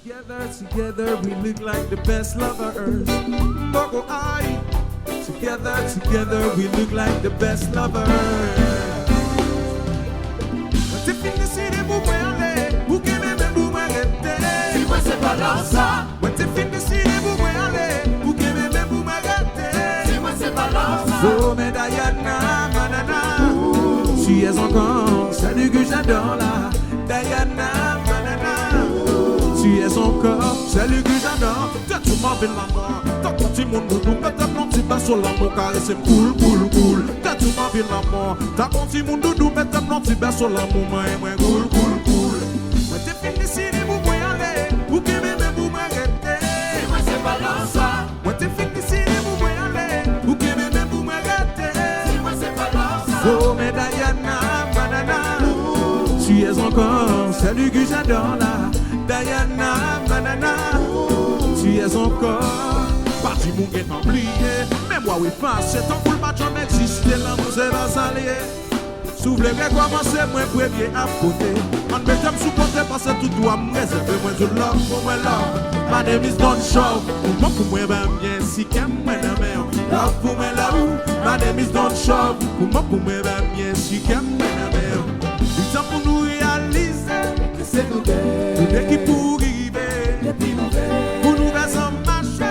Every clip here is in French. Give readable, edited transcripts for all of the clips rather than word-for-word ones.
Together we look like the best lovers. Boko I. Together we look like the best lovers. Quand t'es fini si les bouts aller, ou qui même bouts m'arrêter. Si moi c'est pas là ça. Quand t'es fini si les bouts aller, ou qui même bouts m'arrêter. Si moi c'est pas là ça. Oh mais Diana, manana, tu es encore celle que j'adore là. Diana, manana, tu es encore celle que j'adore. T'as tout ma belle maman. T'as ton petit monde doudou, mais t'as ton petit bas sur l'amour car c'est cool. T'as tout ma vie l'amour. T'as ton petit monde doudou, mais t'as ton petit bas sur l'amour, moi cool. Moi t'es fini si les bouts aller, ou qui même vous m'arrêter. Si moi c'est pas là ça. Moi t'es fini si les bouts aller, ou qui même vous m'arrêter. Si moi c'est pas là ça. Oh mais Diana, banana, tu es encore celle que j'adore là. Diana, banana, tu es encore. Parti mon guet oublié, mais moi oui pas, c'est ton full match jamais existé, l'amour c'est pas salé. S'ouvre les commencer, moi premier à côté. On met comme sous côté parce que tout doit me réserver, moi je love, pour moi love. My name is Don Show, pour moi bien si qu'aime moi la mer. Love pour moi love, my name is Don Show, pour moi bien si qu'aime moi la mer. Du temps pour nous réaliser que c'est nous deux qui pour arriver, depuis nous pour nous faire un marché.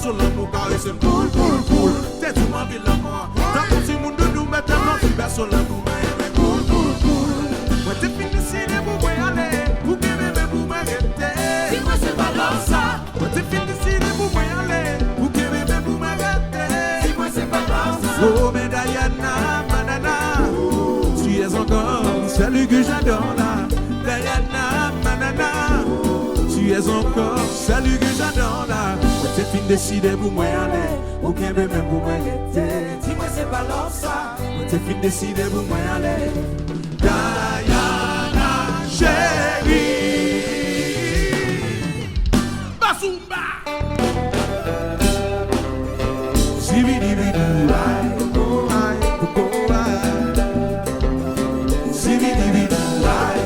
Sur l'amour car c'est cool. T'es tout ma vie l'amour. T'as mon petit monde de nous maintenant tu vas sur l'amour mais cool. Moi t'es fini si les bouts aller, ou qui même vous m'arrêter. Si moi c'est pas là ça. Moi t'es fini si les bouts aller, ou qui même vous m'arrêter. Si moi c'est pas là ça. Oh mais Diana, manana, tu es encore celle que j'adore là. Diana, manana, tu es encore celle que j'adore là. T'es fin décidé pour moi aller, ou bien même pour moi arrêter. Dis-moi c'est pas là ça. T'es fin décidé pour moi aller. Diana, chérie. Basumba. Zibidibidou, aïe, oh aïe, oh aïe. Zibidibidou, aïe.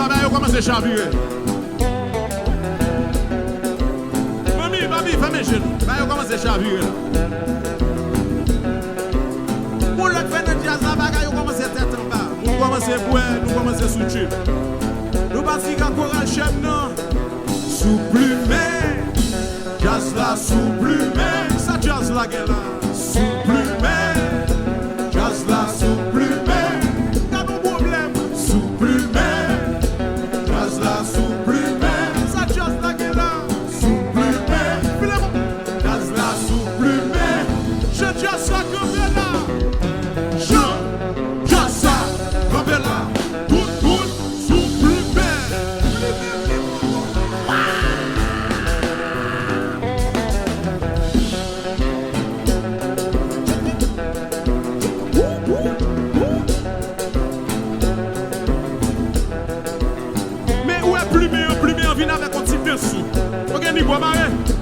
ça, bah, il commence à chavirer. Mami, fais mes genoux. Bah, il commence à chavirer. Pour le fait de jazz, là, bah, il commence à tête en bas. Nous commençons à boire, nous commençons à soutenir. Nous passons à choral chef, non? Sous-plumé, jazz là, sous-plumé. Ça jazz là, qu'elle a. Sous-plumé, jazz là, sous-plumé. Pas de problème. Sous-plumé, jazz là, sous-plumé. Ça jazz là, qu'elle a. Sous-plumé, jazz là, sous-plumé. Je jazz ça comme elle a. Je jazz ça comme elle a.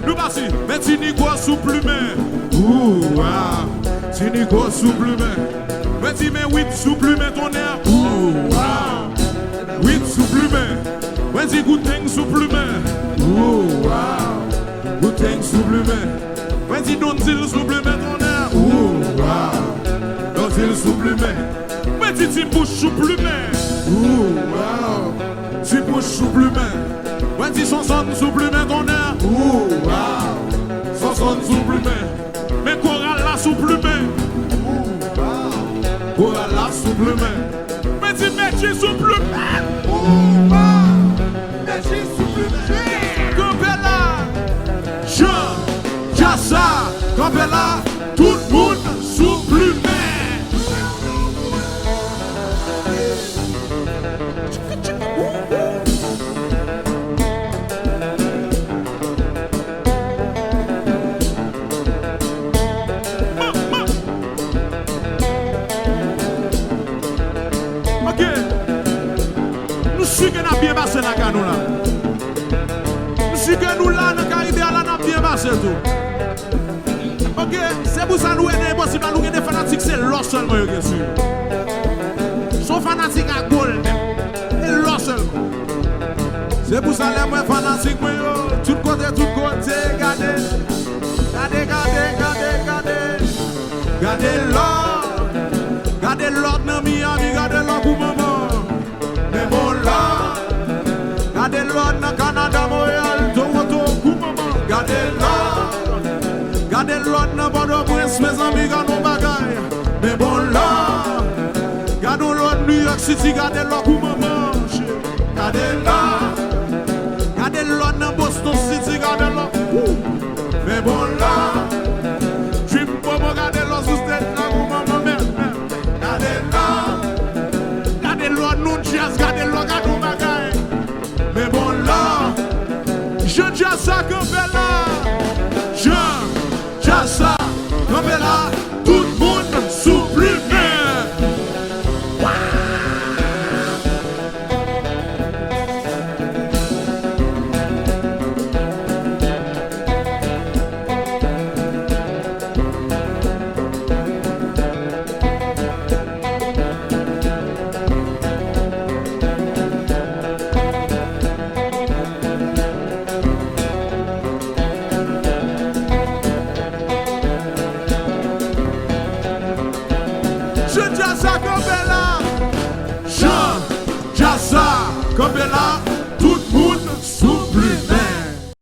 Nous passons, mais tu n'y crois sous plumé. Ouh, wow. Tu n'y crois sous plumé. Mais tu mets 8 sous plumé ton air. Ouh, wow. 8 sous plumé. Mais tu goûtes sous plumé. Ouh, wow. Goûtes sous plumé. Mais tu donnes sous plumé ton air. Ouh, wow. Donnes sous plumé. Mais tu bouches sous plumé. Ouh, wow. Tu bouches sous plumé. Ouais, si son son supplément ton air. Ouh, wow. Son son supplément. Mais chorale la supplément. Ouh, wow. Chorale la supplément. Mais si métier supplément. Ouh, wow. Métier supplément. Campella. Jean, Jassa, Campella. Tout le monde supplément. Bien passé la canou là. Si que nous là, dans Caraïbes, là, n'a bien passé tout. Ok, c'est pour ça que nous sommes impossible, nous sommes des fanatiques, c'est l'or seulement, bien sûr. Sont fanatiques à gold, et l'or seulement. C'est pour ça que les moins fanatiques, tout côté, regardez. Regardez l'or. Regardez l'or dans Miami, regardez l'or pour maman. Mais bon là. Gardez l'ordre dans Canada, Montréal, Toronto, Koumama. Gardez l'ordre dans Port-au-Prince, mes amis, gardons bagaille. Mais bon là, gardez l'ordre New York City, gardez l'ordre Koumama. Gardez l'ordre dans Boston City, gardez l'ordre. Mais bon là, Dream Pomo, gardez l'ordre sous tête, là, Koumama. Gardez l'ordre New Jazz, gardez l'ordre, gardons bagaille. Mais bon là, je jazz ça comme là. Je jazz ça comme là. Tout le monde supplément. Comme là.